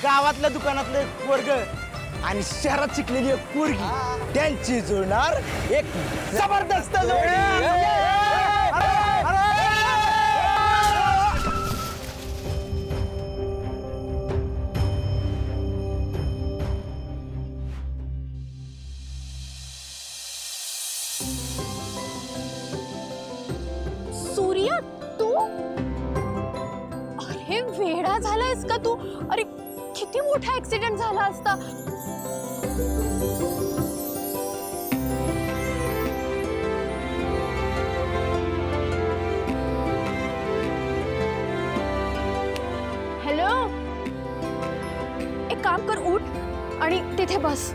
गावातल्या दुकानातलं एक वर्ग आणि शहरात शिकलेली एक पोरगी त्यांची जुळणार एक जबरदस्त सूर्या तू अरे वेडा झालायस का तू? अरे किती मोठा ऍक्सिडेंट झाला असता. हॅलो, एक काम कर, उठ आणि तिथे बस.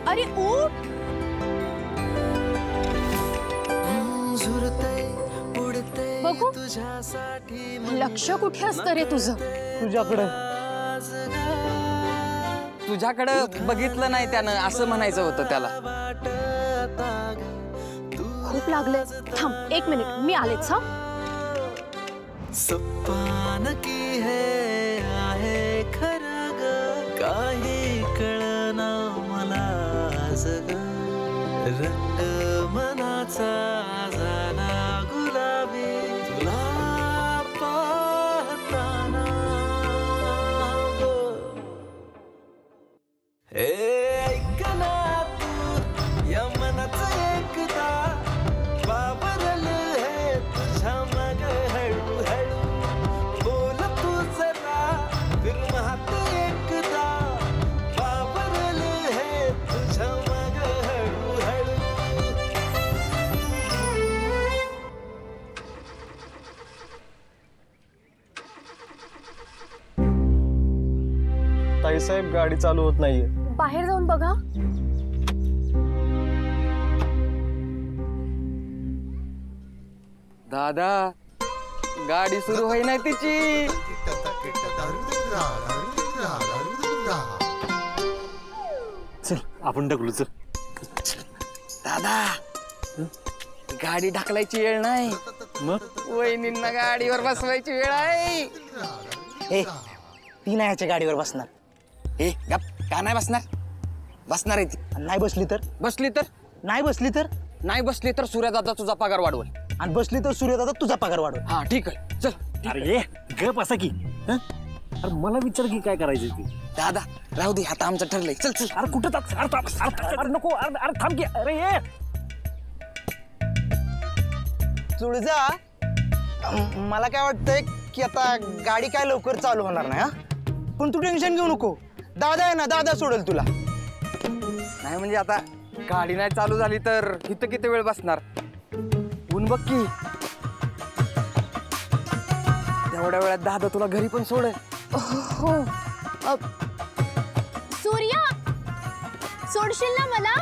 अरे उठ. बघू लक्ष कुठे असतं रे तुझं? तुझ्याकडं बघितलं नाही त्यानं असं म्हणायचं होतं त्याला. खूप लागले. थांब 1 मिनिट, मी आलेच. हा सपन की है खरं ग काही कळना मला जग रंग मनाचा झाला गुलाबी तुला पाहताना ऐकना तू या मनाचं एकदा बाबरल है तुझ्या मग हळूहळू बोल तू जरा फिर महात एकदा बाबरल है तुझ्या मग हळूहळू. ताईसाहेब गाडी चालू होत नाहीये. बाहेर जाऊन बघा. दादा गाडी सुरू होई नाही तिची. चल आपण ढकलू. चल दादा गाडी ढकलायची वेळ नाही, मग वहिनींना गाडीवर बसवायची वेळ आहे. ए ती नाही याच्या गाडीवर बसणार. ए गप, का नाही बसणार? बसणार आहे ती. नाही बसली तर? बसली तर? नाही बसली तर? नाही बसली तर सूर्या दादा तुझा पगार वाढवल. आणि बसली तर सूर्यदादा तुझा पगार वाढव. हा ठीक आहे, चल. अरे ये गप असा की. अरे मला विचार की काय करायचं ते. दादा राहू दे, आता आमचं ठरलंय. चल चल. अरे कुठं अरे नको. अरे थांब की. अरे ये तुळजा, मला काय वाटतंय की आता गाडी काय लवकर चालू होणार नाही. हा पण तू टेन्शन घेऊ नको, दादा आहे ना, दादा सोडेल तुला. नाही म्हणजे आता गाडी नाही चालू झाली तर इथं किती वेळ बसणार? ऊन बघ की. तेवढ्या वेळात दादा तुला घरी पण सोडेल. हो. सूर्या, सोडशील ना मला?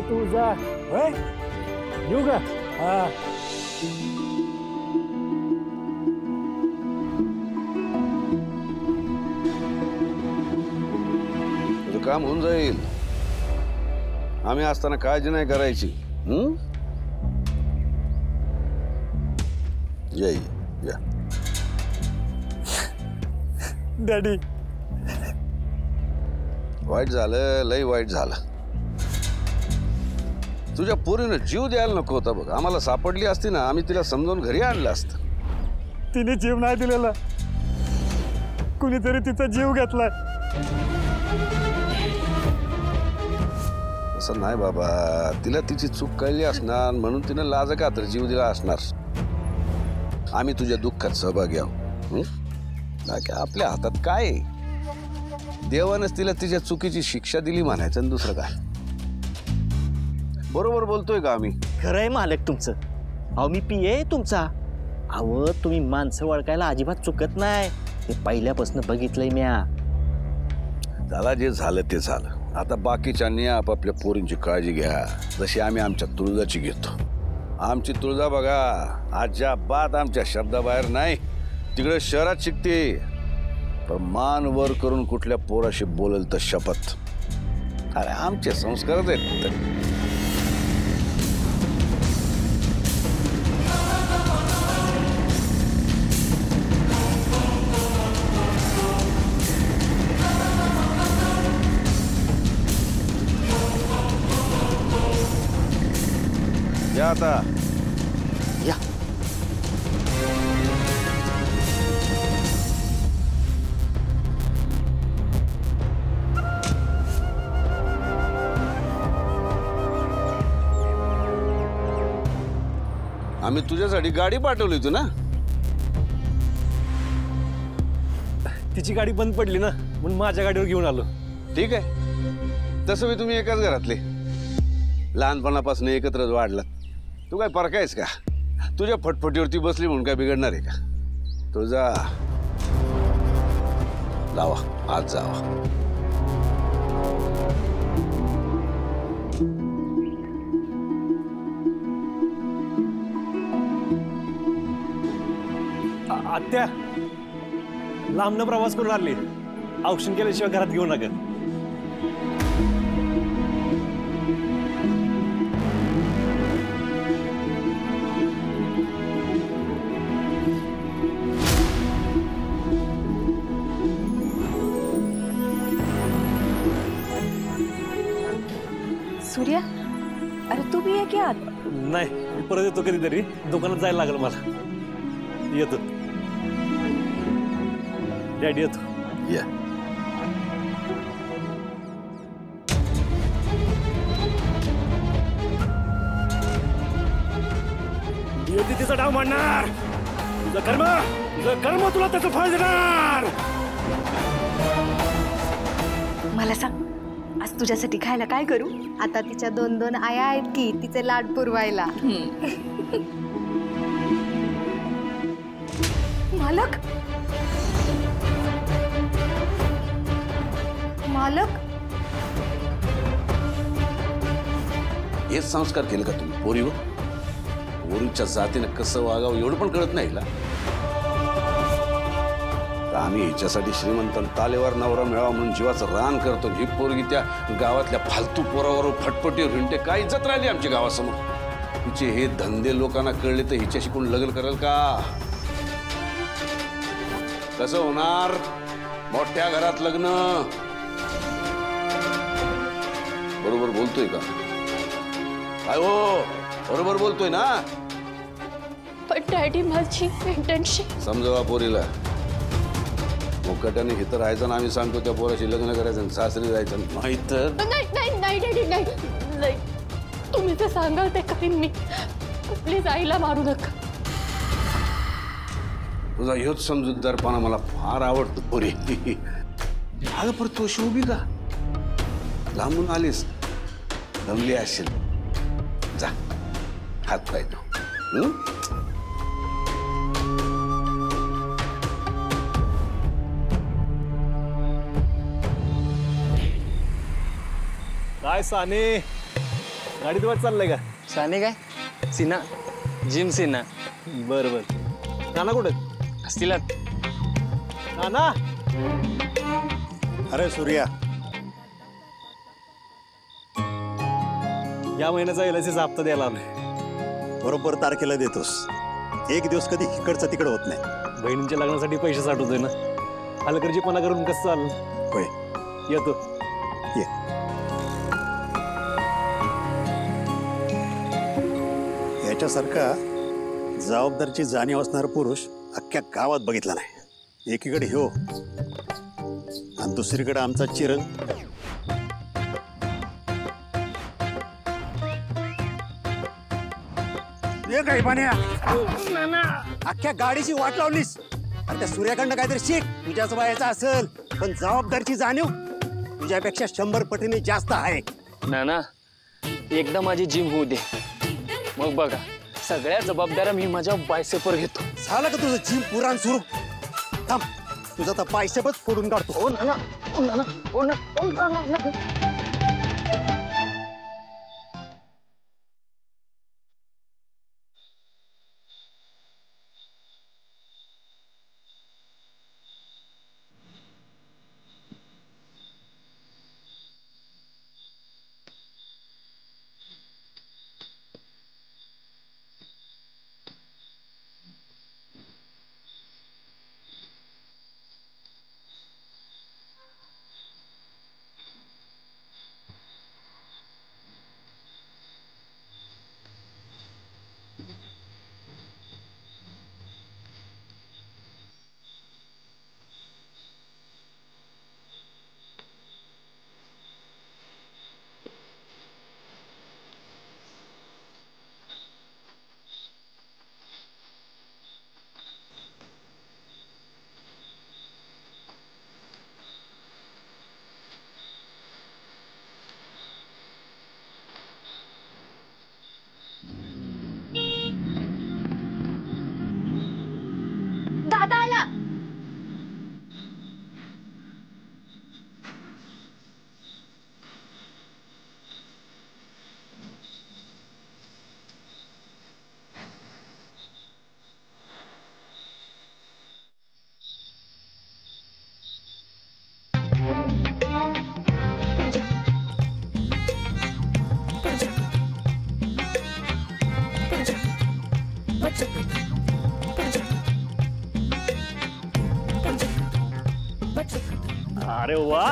तू जा. येऊ का? हा तुझं काम होऊन जाईल. आम्ही असताना काळजी नाही करायची. या या डॅडी वाईट झालं, लय वाईट झालं. तुझ्या पोरीनं जीव द्यायला नको होता बघ. आम्हाला सापडली असती ना, आम्ही तिला समजावून घरी आणलं असतं. तिने जीव नाही दिलेला, कुणीतरी तिचा जीव घेतलाय. असं नाही बाबा, तिला तिची चूक कळली असणार म्हणून तिनं लाजकातर जीव दिला असणार. आम्ही तुझ्या दुःखात सहभागी आहोत. बाकी आपल्या हातात काय आहे? देवानंच तिला तिच्या चुकीची शिक्षा दिली म्हणायचं आणि दुसरं काय. बरोबर बोलतोय का आम्ही? खरंय मालक तुमचं. अहो मी पिये तुमचा. अहो तुम्ही माणसं ओळखायला अजिबात चुकत नाही. ते पहिल्यापासून बघितलंय म्या. त्याला जे झालं ते झालं. आता बाकीच्यांनी आपापल्या पोरींची काळजी घ्या, जशी आम्ही आमच्या तुळजाची घेतो. आमची तुळजा बघा, अजिबात आमच्या शब्दाबाहेर नाही. तिकडे शहरात शिकते, पण मान वर करून कुठल्या पोराशी बोलेल तर शपथ. अरे आमचे संस्कारच आहेत. या आता या आम्ही तुझ्यासाठी गाडी पाठवली होती ना. तिची गाडी बंद पडली ना, म्हणून माझ्या गाडीवर घेऊन आलो. ठीक आहे, तसं मी तुम्ही एकाच घरातले, लहानपणापासून एकत्रच वाढलात. तू काय परकायस का? तुझ्या फटफटीवरती बसली म्हणून काय बिघडणार आहे का? तुझा लावा आज जावा. आत्या लांबनं प्रवास करून आली, औक्षण केल्याशिवाय घरात घेऊ नका. सूर्या, अरे तू भी आहे की आत? नाही, मी परत येतो कधीतरी. दुकानात जायला लागलं मला. येतो डॅडी, येतो. या येते तिचा डाव मांडणार. तुझं कर्म तुला त्याचं फळ देणार. मला सांग, आज तुझ्यासाठी खायला काय करू? आता तिच्या 2-2 आया आहेत की तिचे लाड पुरवायला. मालक, मालक, हेच संस्कार केले का तुम्ही पोरीवर? पोरीच्या जातीनं कसं वागावं एवढं पण कळत नाही हिला. आम्ही हिच्यासाठी श्रीमंत तालेवार नवरा मिळावा म्हणून जीवाचं रान करतो. ही पोरगी त्या गावातल्या फालतू पोरावर फटफटीवर हिंडते. काय इज्जत राहिली आमच्या गावासमोर? हिचे हे धंदे लोकांना कळले तर हिच्याशी कोण लग्न करेल का? कसं होणार? मोठ्या घरात लग्न. बरोबर बोलतोय का? काय हो, बरोबर बोलतोय ना? पण डॅडी माझी इंटेन्शन. समजावा पोरीला. मुकट्याने इथं राहायचं ना, आम्ही सांगतो त्या पोराशी लग्न करायचं, सासरी जायचं. माहित नाही नाही नाही डॅडी, नाही नाही, तुम्ही जे सांगाल ते करीन मी. प्लीज आईला मारू नका. तुझा ह्योच समजूतदारपणा मला फार आवडतो पोरी. अगं पण तू अशी उभी का? लांबून आलीस, दमली असेल. जा हात पाय धु. काय साने, गाडीत वर चाललंय का? साने काय? सिन्हा, जिम सिन्हा. बरं बरं. नाना कुठे असतील. नाना? अरे सूर्या, या महिन्याचा LICचा हप्ता द्यायला आलोय. बरोबर तारखेला देतोस. एक दिवस कधी इकडचं तिकडं होत नाही. बहिणींच्या लग्नासाठी पैसे साठवतोय ना, हलगर्जीपणा करून कसं चाललं. होय, येतो. ये. याच्यासारखा जबाबदारीची जाणीव असणारा पुरुष अख्ख्या गावात बघितला नाही. एकीकडे ह्यो आणि दुसरीकडे आमचा चिरण. काही पाण्या अख्ख्या गाडीची वाट लावलीस. आणि त्या सूर्याकडनं काहीतरी शिक. तुझ्याच वयाचा असेल पण जबाबदारीची जाणीव तुझ्यापेक्षा 100 पटीने जास्त आहे. नाना, एकदा माझी जिम होऊ दे, मग बघा सगळ्या जबाबदाऱ्या मी माझ्या बायसेपवर घेतो. झालं का तुझं जिम पुराण सुरू? थांब, तुझा तर बायसेपच फोडून काढतो. हो नाना, हो नाना, हो ना, हो नाना. दादा आला. अरे वा,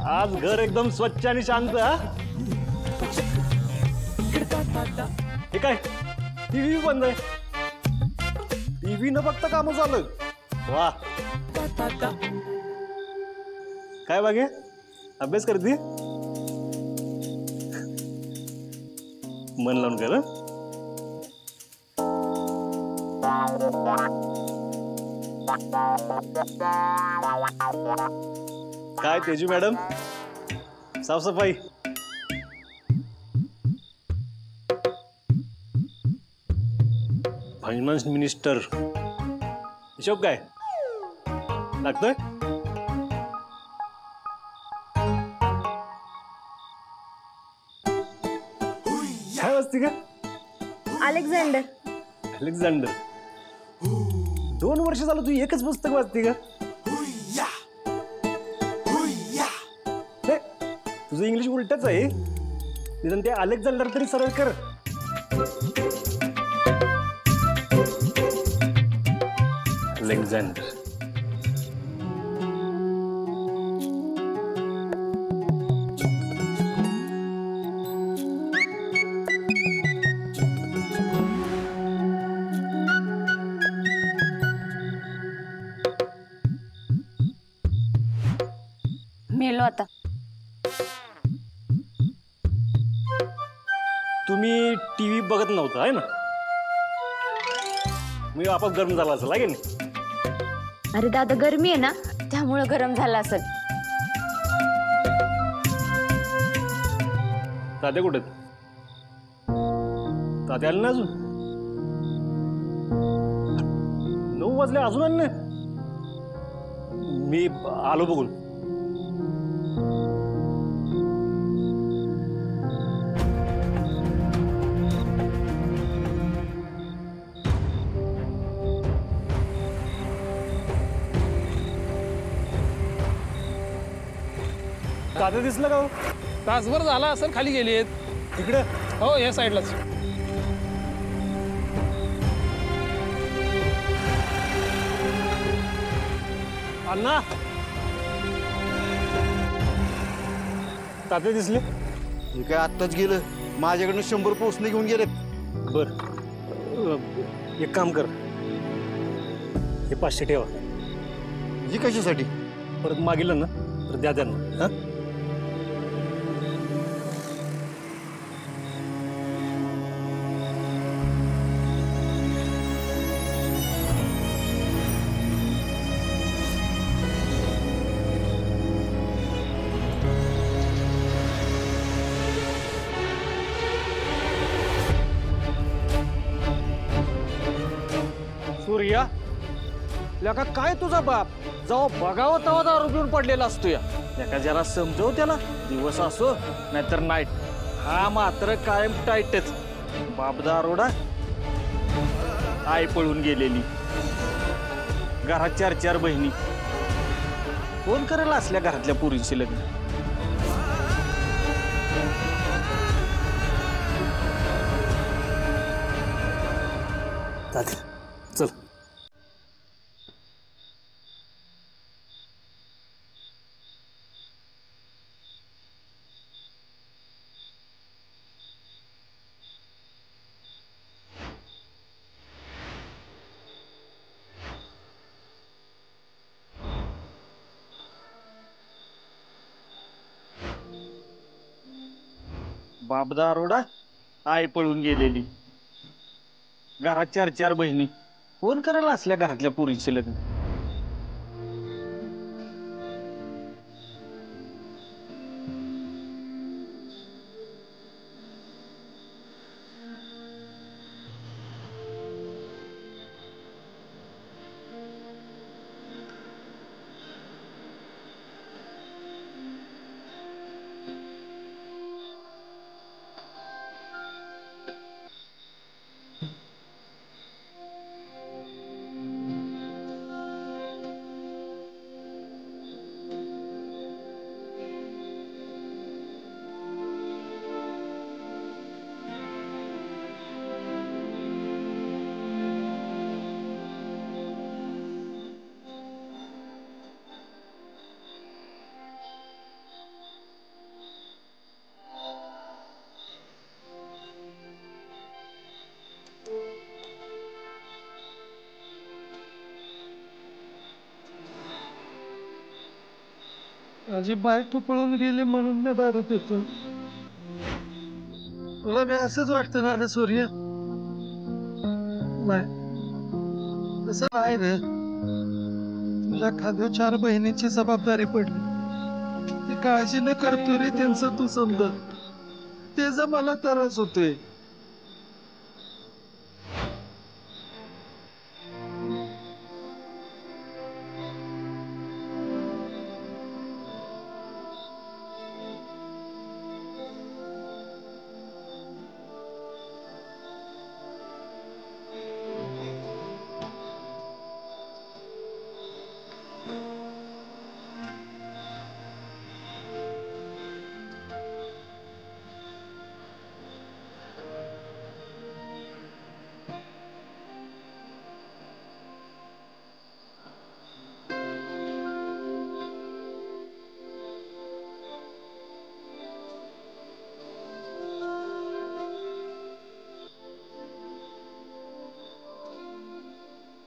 आज घर एकदम स्वच्छ आणि शांत. हे काय, टीव्ही बंद आहे. टीव्ही न बघता काम चालू. वा, काय बघे, अभ्यास करते. मन लावून कर. काय तेजू मॅडम, साफसफाई. फायनान्स मिनिस्टर हिशोब काय लागतोय. काय वाजती का? अलेक्झांडर. अलेक्झांडर. 2 वर्ष झालं तू एकच पुस्तक वाचते का? तुझं इंग्लिश उलटच आहे. निदान ते अलेक्झांडर तरी सरळ कर. अलेक्झांडर. मेलो आता. तुम्ही टीव्ही बघत नव्हता आहे ना? मी आपोआप गरम झाला असेल आहे की? अरे दादा, गरमी आहे ना, त्यामुळे गरम झाला असेल. तात्या कुठे? तात्या आले ना अजून? 9 वाजले अजून आले ना? मी आलो बघून. तात्या दिसलं का? तासभर झाला असेल, खाली गेली आहेत तिकडे. हो, या साईडलाच. अण्णा तात्या दिसले? हे काय आत्ताच गेलं, माझ्याकडनं 100 पोचणे घेऊन गेलेत. बर एक काम कर, हे 500 ठेवा. ही कशासाठी? परत मागितलं ना तर द्या त्यांना. हा सूर्या, लका काय तुझा बाप जेव्हा बघावं तेव्हा दारू पिऊन पडलेला असतो या. लका जरा समजव त्याला, दिवस असो नाहीतर नाईट. हा मात्र कायम टाईटच. बाप दारोडा, आई पळून गेलेली, घरात 4 बहिणी. कोण करेल असल्या घरातल्या पुरींशी लग्न? चल. बाप दारोडा, आई पळून गेलेली, घरात 4 बहिणी. कोण करायला असल्या घरातल्या पुरीचे लग्न? माझी बायको पळून गेली म्हणून मी दारू पितो. तुला मी असंच वाटतं ना रे सूर्य? नाही, तसं नाही रे. तुझ्या खांद्यावर 4 बहिणीची जबाबदारी पडली. ती काळजी न करतो रे त्यांचं तू समजत. त्याचा मला त्रास होतोय.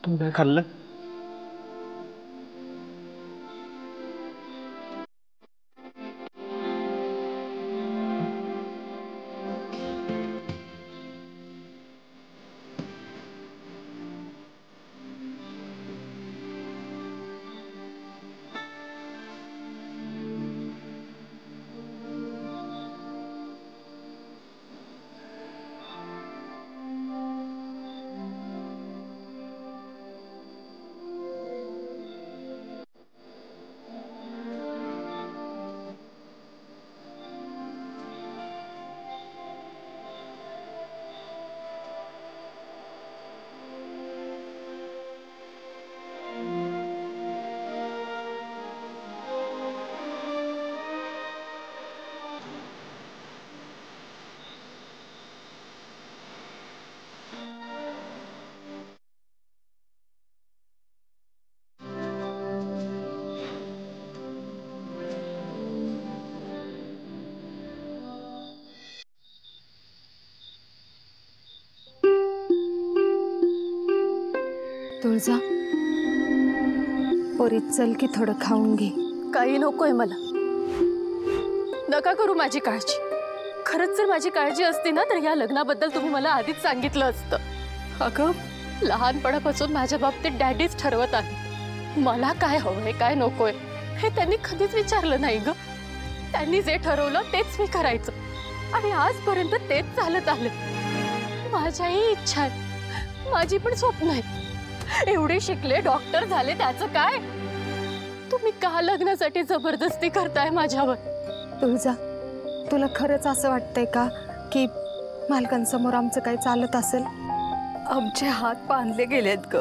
तू काय खाल्लं? तुळजा पोरीत चल की थोडं खाऊन घे. काही नकोय मला. नका करू माझी काळजी. खरंच जर माझी काळजी असती ना तर या लग्नाबद्दल तुम्ही मला आधीच सांगितलं असतं. अगं लहानपणापासून माझ्या बाबतीत डॅडीच ठरवत आले. मला काय हवंय काय नकोय हे त्यांनी कधीच विचारलं नाही ग. त्यांनी जे ठरवलं तेच मी करायचं आणि आजपर्यंत तेच चालत आलं. माझ्याही इच्छा आहेत, माझी पण स्वप्न आहेत. एवढे शिकले डॉक्टर झाले त्याचं काय? तुम्ही का लग्नासाठी जबरदस्ती करताय माझ्यावर? तुळजा तुला खरंच असं वाटतंय का की मालकांसमोर आमचं काही चालत असेल? आमचे हात बांधले गेलेत ग.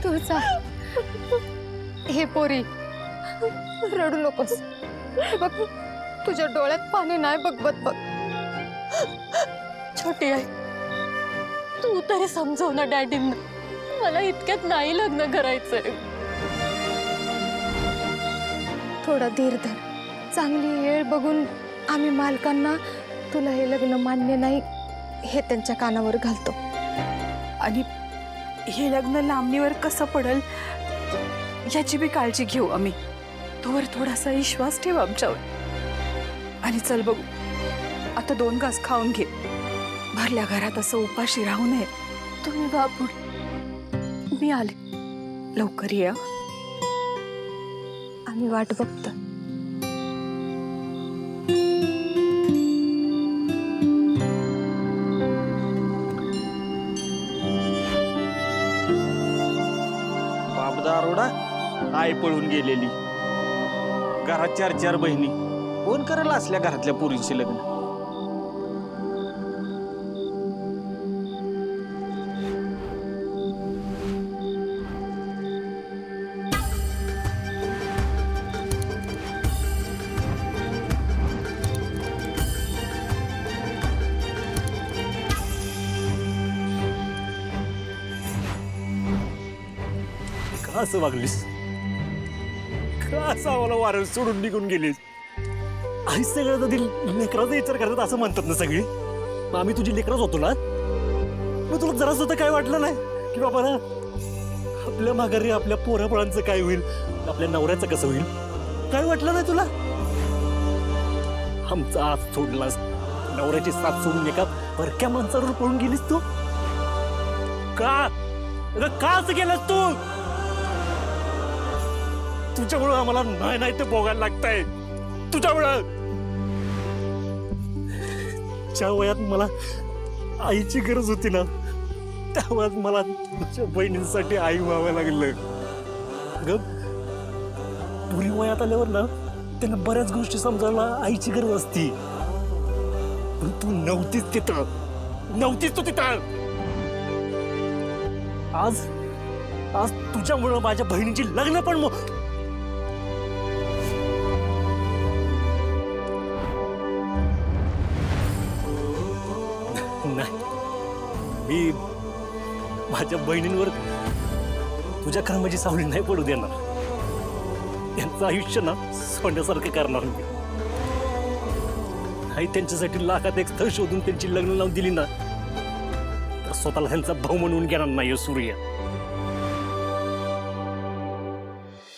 तुळजा हे पोरी रडू नकोस. हे बघ तुझ्या डोळ्यात पाणी नाही बघ. छोटी आहे तू तरी समजव ना डॅडींना. मला इतक्यात नाही लग्न करायचंय. थोडा धीर धर. चांगली वेळ बघून आम्ही मालकांना तुला हे लग्न मान्य नाही हे त्यांच्या कानावर घालतो. आणि हे लग्न लांबणीवर कसं पडेल याची बी काळजी घेऊ आम्ही. तोवर थोडासा विश्वास ठेव आमच्यावर. आणि चल बघू आता 2 घास खाऊन घे. भरल्या घरात असं उपाशी राहू नये. तुम्ही बापूर मी आले. लवकर या. आम्ही वाट बघतो. बाप दारोडा आई पळून गेलेली. घरात 4 बहिणी. कोण करायला असल्या घरातल्या पोरींशी लग्न? का असं वागलीस? का असं आम्हाला वारं सोडून निघून गेलीस? आई सगळं कधी लेकराचा विचार करतात असं म्हणतात ना सगळी. मग आम्ही तुझी लेकरच होतो ना. मग तुला जरा सुद्धा काय वाटलं नाही की बाबा ना आपल्या माघारी आपल्या पोरापोरांचं काय होईल, आपल्या नवऱ्याचं कसं होईल? काय वाटलं नाही तुला? आमचा आज सोडलास, नवऱ्याची साथ सोडून एका परक्या माणसावर पळून गेलीस तू. का का असं केलंस तू? तुझ्यामुळं आम्हाला नाही ते भोगायला लागतंय. तुझ्यामुळं ज्या वयात मला आईची गरज होती ना त्या वयात मला तुझ्या बहिणींसाठी आई व्हावं लागलं. ग पुरी वयात आल्यावर ना त्यांना बऱ्याच गोष्टी समजायला आईची गरज असती. पण तू नव्हतीच तिथं. नव्हतीच तू तिथं. आज आज तुझ्यामुळं माझ्या बहिणीची लग्न पण नाही. मी माझ्या बहिणींवर तुझ्या कर्माची सावली नाही पडू देणार. त्यांचं आयुष्य ना सोन्यासारखं करणार मी. आई त्यांच्यासाठी लाखात एक स्थळ शोधून त्यांची लग्न लावून दिली ना तर स्वतःला त्यांचा भाऊ म्हणून घेणार नाही सूर्य.